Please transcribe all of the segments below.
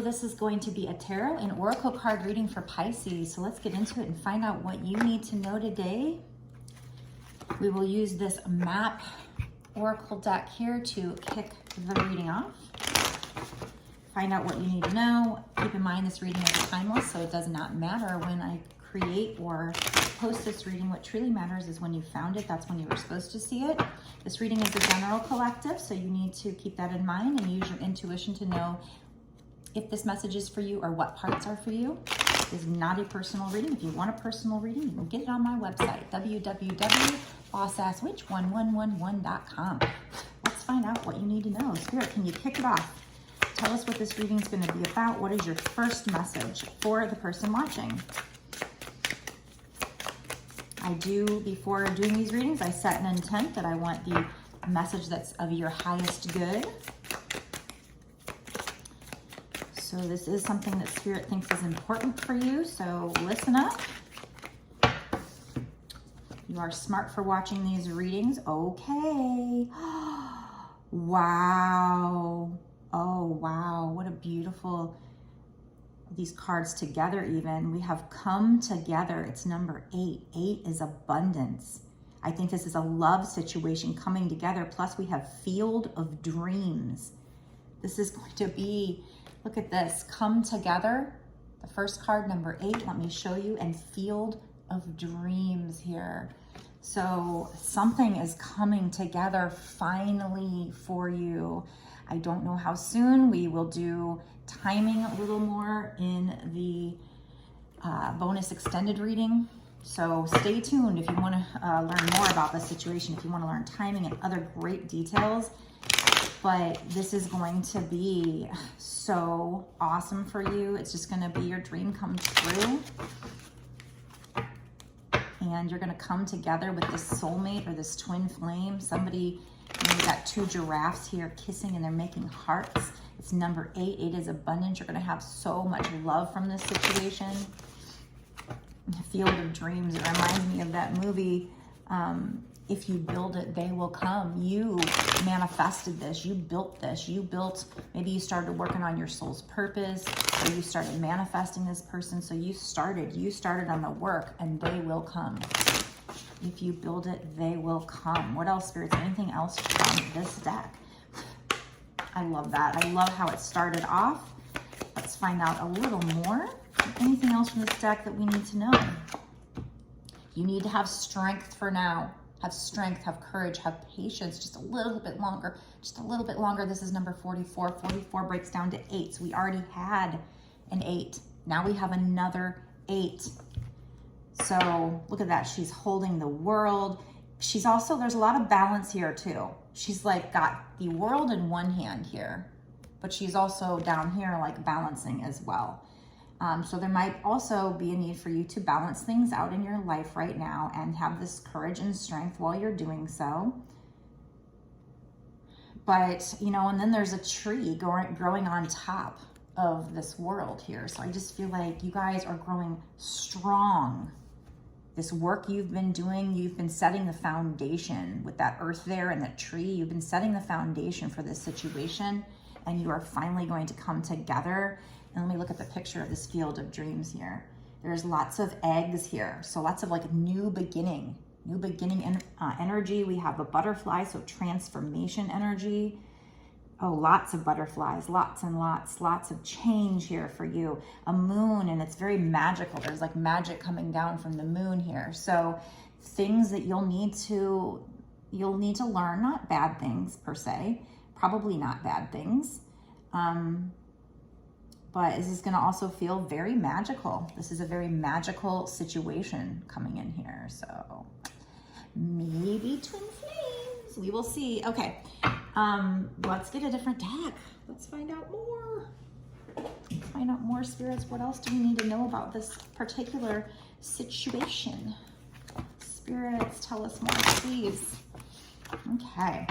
This is going to be a tarot and oracle card reading for Pisces. So let's get into it and find out what you need to know today. We will use this map oracle deck here to kick the reading off. Find out what you need to know. Keep in mind this reading is timeless, so it does not matter when I create or post this reading. What truly matters is when you found it, that's when you were supposed to see it. This reading is a general collective, so you need to keep that in mind and use your intuition to know if this message is for you or what parts are for you. This is not a personal reading. If you want a personal reading, you can get it on my website, www.bossasswitch1111.com. Let's find out what you need to know. Spirit, can you kick it off? Tell us what this reading is going to be about. What is your first message for the person watching? Before doing these readings, I set an intent that I want the message that's of your highest good. So this is something that Spirit thinks is important for you, so listen up. You are smart for watching these readings. Okay. Wow. Oh, wow. What a beautiful, these cards together even. We have come together. It's number 8. 8 is abundance. I think this is a love situation coming together. Plus we have Field of Dreams. This is going to be, look at this, come together. The first card, number 8, let me show you, and Field of Dreams here. So something is coming together finally for you. I don't know how soon. We will do timing a little more in the bonus extended reading. So stay tuned if you want to learn more about the situation, if you want to learn timing and other great details. But this is going to be so awesome for you. It's just going to be your dream come true. And you're going to come together with this soulmate or this twin flame. Somebody, you got 2 giraffes here kissing and they're making hearts. It's number 8. 8 is abundance. You're going to have so much love from this situation. Field of Dreams. It reminds me of that movie, If You Build It, They Will Come. You manifested this. You built this. You built, maybe you started working on your soul's purpose, or you started manifesting this person. So you started on the work, and they will come. If you build it, they will come. What else, spirits? Anything else from this deck? I love that. I love how it started off. Let's find out a little more. Anything else from this deck that we need to know? You need to have strength for now. Have strength, have courage, have patience, just a little bit longer, just a little bit longer. This is number 44. 44 breaks down to 8. So we already had an 8. Now we have another 8. So look at that. She's holding the world. She's also, there's a lot of balance here too. She's like got the world in one hand here, but she's also down here like balancing as well. So there might also be a need for you to balance things out in your life right now and have this courage and strength while you're doing so. But, you know, and then there's a tree growing on top of this world here. So I just feel like you guys are growing strong. This work you've been doing, you've been setting the foundation with that earth there and that tree. You've been setting the foundation for this situation, and you are finally going to come together. And let me look at the picture of this Field of Dreams here. There's lots of eggs here. So lots of like new beginning energy. We have a butterfly, so transformation energy. Oh, lots of butterflies, lots and lots of change here for you. A moon, and it's very magical. There's like magic coming down from the moon here. So things that you'll need to learn, not bad things per se, probably not bad things. But this is going to also feel very magical. This is a very magical situation coming in here. So maybe twin flames. We will see. Okay. Let's get a different deck. Let's find out more. Let's find out more, spirits. What else do we need to know about this particular situation? Spirits, tell us more, please. Okay.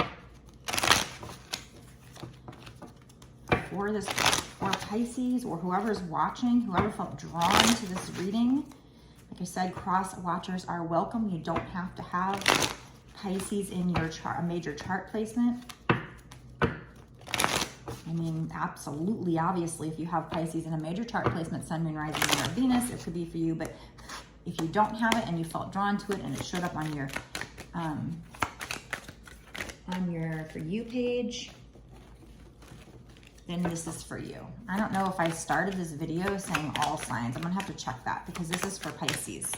For Pisces or whoever's watching, whoever felt drawn to this reading, like I said, cross watchers are welcome. You don't have to have Pisces in your chart, a major chart placement. I mean, absolutely, obviously, if you have Pisces in a major chart placement, Sun, Moon, Rising, or Venus, it could be for you. But if you don't have it and you felt drawn to it and it showed up on your For You page, then this is for you. I don't know if I started this video saying all signs. I'm gonna have to check that because this is for Pisces.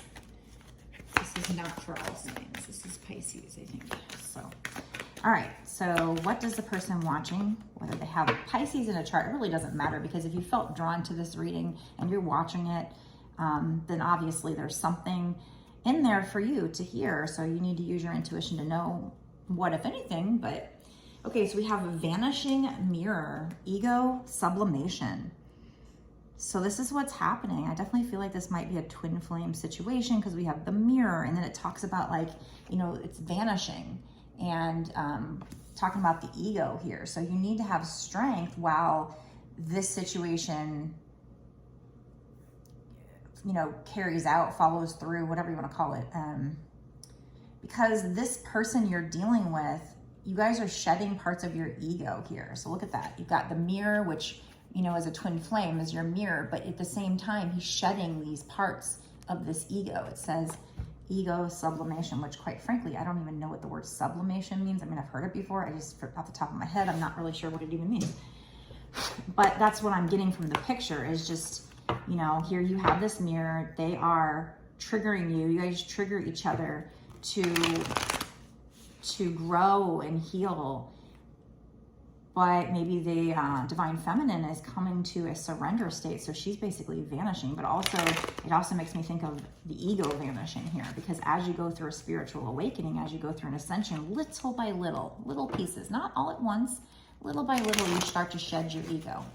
This is not for all signs. This is Pisces, I think. So, all right. So what does the person watching, whether they have Pisces in a chart, it really doesn't matter, because if you felt drawn to this reading and you're watching it, then obviously there's something in there for you to hear. So you need to use your intuition to know what, if anything. But okay, so we have a vanishing mirror, ego sublimation. So this is what's happening. I definitely feel like this might be a twin flame situation, because we have the mirror, and then it talks about, like, you know, it's vanishing, and talking about the ego here. So you need to have strength while this situation, you know, carries out, follows through, whatever you want to call it. Because this person you're dealing with, you guys are shedding parts of your ego here. So look at that. You've got the mirror, which, you know, as a twin flame is your mirror, but at the same time, he's shedding these parts of this ego. It says ego sublimation, which, quite frankly, I don't even know what the word sublimation means. I mean, I've heard it before. I just, off the top of my head, I'm not really sure what it even means. But that's what I'm getting from the picture, is just, you know, here you have this mirror. They are triggering you. You guys trigger each other to grow and heal. But maybe the divine feminine is coming to a surrender state. So she's basically vanishing. But also, it also makes me think of the ego vanishing here. Because as you go through a spiritual awakening, as you go through an ascension, little by little pieces, not all at once, little by little, you start to shed your ego.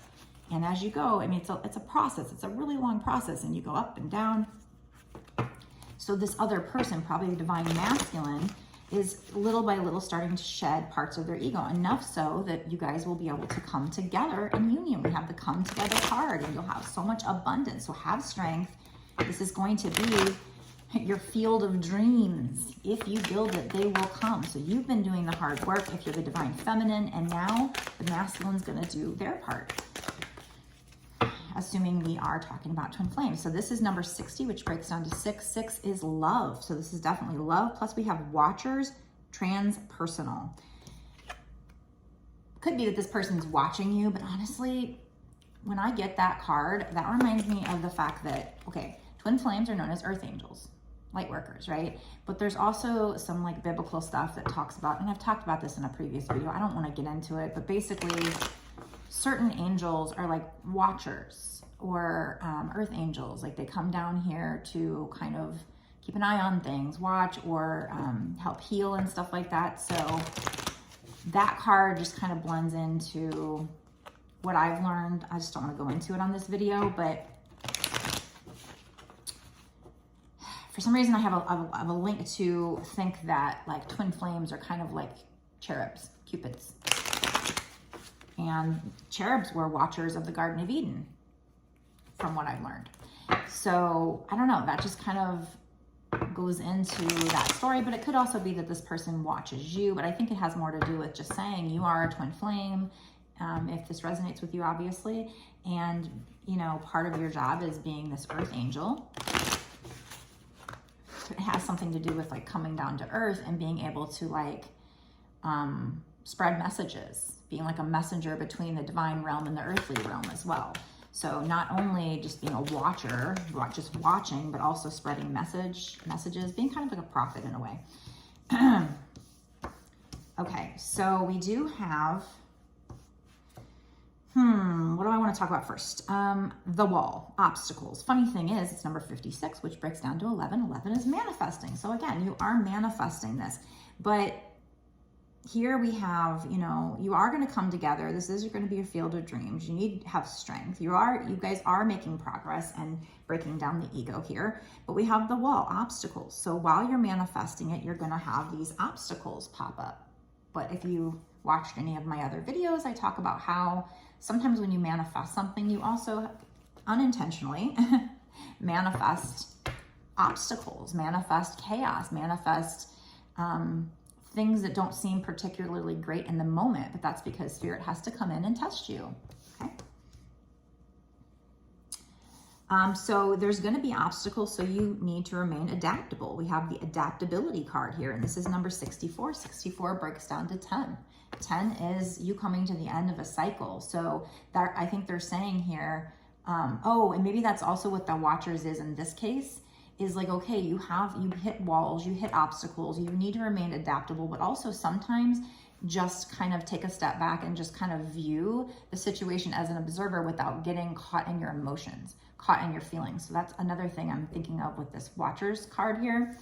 And as you go, I mean, it's a process. It's a really long process. And you go up and down. So this other person, probably the divine masculine, is little by little starting to shed parts of their ego, enough so that you guys will be able to come together in union. We have the come together card, and you'll have so much abundance. So have strength. This is going to be your field of dreams. If you build it, they will come. So you've been doing the hard work if you're the divine feminine, and now the masculine's going to do their part, assuming we are talking about twin flames. So this is number 60, which breaks down to 6. 6 is love. So this is definitely love. Plus we have watchers, transpersonal. Could be that this person's watching you, but honestly, when I get that card, that reminds me of the fact that, okay, twin flames are known as earth angels, light workers, right? But there's also some like biblical stuff that talks about, and I've talked about this in a previous video, I don't want to get into it, but basically certain angels are like watchers, or earth angels. Like they come down here to kind of keep an eye on things, watch, or help heal and stuff like that. So that card just kind of blends into what I've learned. I just don't want to go into it on this video, but for some reason I have a link to think that like twin flames are kind of like cherubs, cupids. And cherubs were watchers of the Garden of Eden, from what I've learned. So I don't know, that just kind of goes into that story, but it could also be that this person watches you. But I think it has more to do with just saying you are a twin flame, if this resonates with you, obviously. And, you know, part of your job is being this earth angel. It has something to do with like coming down to earth and being able to like spread messages, being like a messenger between the divine realm and the earthly realm as well. So not only just being a watcher, just watching, but also spreading messages, being kind of like a prophet in a way. Okay, so we do have, what do I want to talk about first? The wall, obstacles. Funny thing is, it's number 56, which breaks down to 11. 11 is manifesting. So again, you are manifesting this, but here we have, you know, you are going to come together. This is going to be your field of dreams. You need to have strength. You guys are making progress and breaking down the ego here, but we have the wall, obstacles. So while you're manifesting it, you're going to have these obstacles pop up. But if you watched any of my other videos, I talk about how sometimes when you manifest something, you also unintentionally manifest obstacles, manifest chaos, manifest things that don't seem particularly great in the moment, but that's because Spirit has to come in and test you, okay? So there's going to be obstacles, so you need to remain adaptable. We have the adaptability card here, and this is number 64. 64 breaks down to 10. 10 is you coming to the end of a cycle. So that, I think they're saying here, oh, and maybe that's also what the Watchers is in this case, is like, okay, you hit walls, you hit obstacles, you need to remain adaptable, but also sometimes just kind of take a step back and just kind of view the situation as an observer without getting caught in your emotions, caught in your feelings. So that's another thing I'm thinking of with this Watchers card here.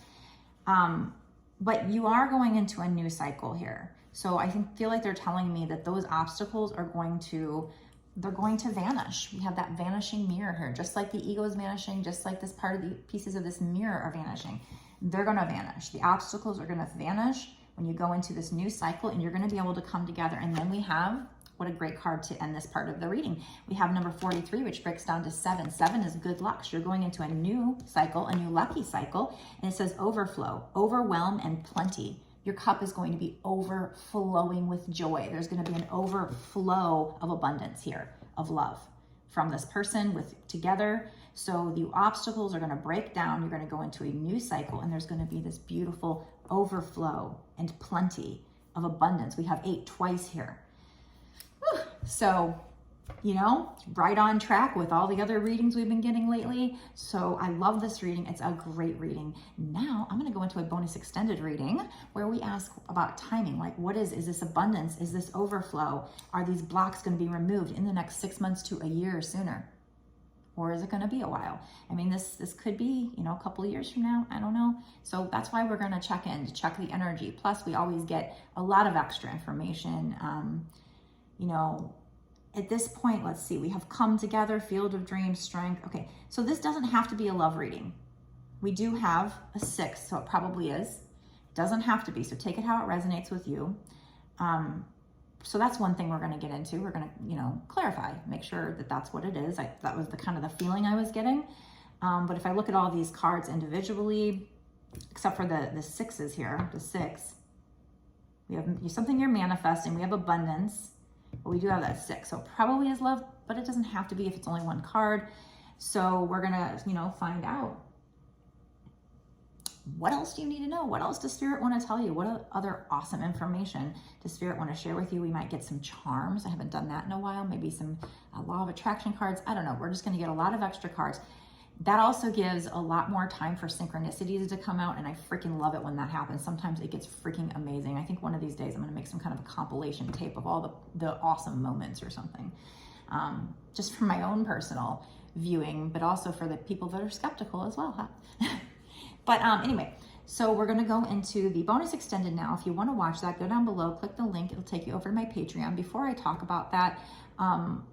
But you are going into a new cycle here. So I feel like they're telling me that those obstacles are going to vanish. We have that vanishing mirror here, just like the ego is vanishing, just like this part of the pieces of this mirror are vanishing. They're going to vanish. The obstacles are going to vanish when you go into this new cycle, and you're going to be able to come together. And then we have, what a great card to end this part of the reading. We have number 43, which breaks down to 7. 7 is good luck. So you're going into a new cycle, a new lucky cycle. And it says overflow, overwhelm, and plenty. Your cup is going to be overflowing with joy. There's going to be an overflow of abundance here, of love from this person together. So the obstacles are going to break down. You're going to go into a new cycle, and there's going to be this beautiful overflow and plenty of abundance. We have 8 twice here. Whew. So, you know, right on track with all the other readings we've been getting lately. So I love this reading. It's a great reading. Now I'm going to go into a bonus extended reading where we ask about timing. Like, is this abundance? Is this overflow? Are these blocks going to be removed in the next 6 months to a year or sooner? Or is it going to be a while? I mean, this could be, you know, a couple of years from now. I don't know. So that's why we're going to check in, to check the energy. Plus, we always get a lot of extra information. You know, at this point, let's see. We have come together, field of dreams, strength. Okay, so this doesn't have to be a love reading. We do have a 6, so it probably is. It doesn't have to be. So take it how it resonates with you. So that's one thing we're going to get into. We're going to, you know, clarify, make sure that that's what it is. That was the kind of the feeling I was getting. But if I look at all these cards individually, except for the 6s here, the 6, we have something you're manifesting. We have abundance, but we do have that 6. So it probably is love, but it doesn't have to be if it's only one card. So we're going to, you know, find out. What else do you need to know? What else does Spirit want to tell you? What other awesome information does Spirit want to share with you? We might get some charms. I haven't done that in a while. Maybe some law of attraction cards. I don't know. We're just going to get a lot of extra cards. That also gives a lot more time for synchronicities to come out, and I freaking love it when that happens. Sometimes it gets freaking amazing. I think one of these days I'm going to make some kind of a compilation tape of all the awesome moments or something, just for my own personal viewing, but also for the people that are skeptical as well, huh? But anyway, so we're going to go into the bonus extended now. If you want to watch that, go down below, click the link. It'll take you over to my Patreon. Before I talk about that,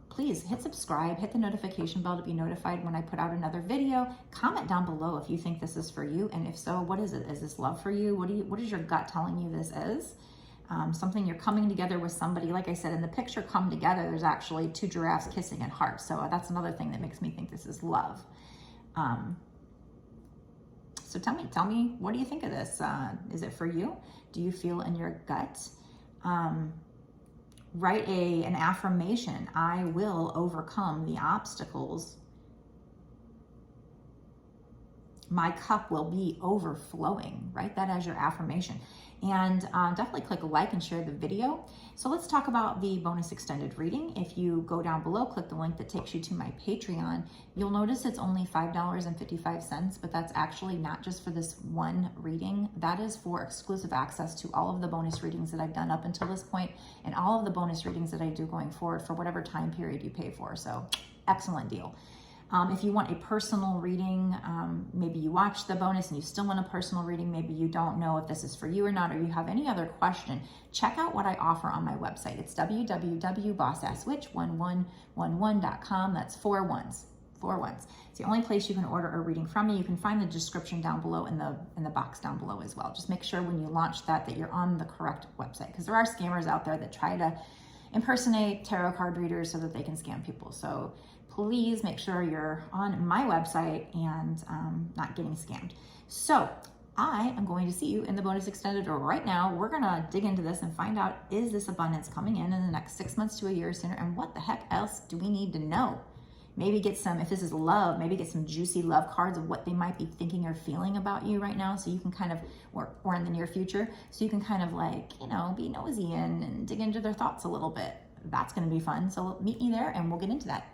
please hit subscribe, hit the notification bell to be notified when I put out another video. Comment down below if you think this is for you, and if so, what is it? Is this love for you? What is your gut telling you this is? Something you're coming together with somebody. Like I said, in the picture come together, there's actually 2 giraffes kissing and hearts. So that's another thing that makes me think this is love. So tell me, what do you think of this? Is it for you? Do you feel in your gut? Write an affirmation. I will overcome the obstacles. My cup will be overflowing. Write that as your affirmation. And definitely click like and share the video. So let's talk about the bonus extended reading. If you go down below, click the link that takes you to my Patreon, you'll notice it's only $5.55, but that's actually not just for this one reading. That is for exclusive access to all of the bonus readings that I've done up until this point, and all of the bonus readings that I do going forward for whatever time period you pay for. So excellent deal. If you want a personal reading, maybe you watch the bonus and you still want a personal reading, maybe you don't know if this is for you or not, or you have any other question, check out what I offer on my website. It's www.bossasswitch1111.com. That's 4 ones. 4 ones. It's the only place you can order a reading from me. You can find the description down below in the box down below as well. Just make sure when you launch that you're on the correct website, because there are scammers out there that try to impersonate tarot card readers so that they can scam people. So please make sure you're on my website and not getting scammed. So I am going to see you in the bonus extended right now. We're going to dig into this and find out, is this abundance coming in the next 6 months to a year sooner? And what the heck else do we need to know? Maybe get some, if this is love, maybe get some juicy love cards of what they might be thinking or feeling about you right now. So you can kind of, or in the near future, so you can kind of like, you know, be nosy and dig into their thoughts a little bit. That's going to be fun. So meet me there and we'll get into that.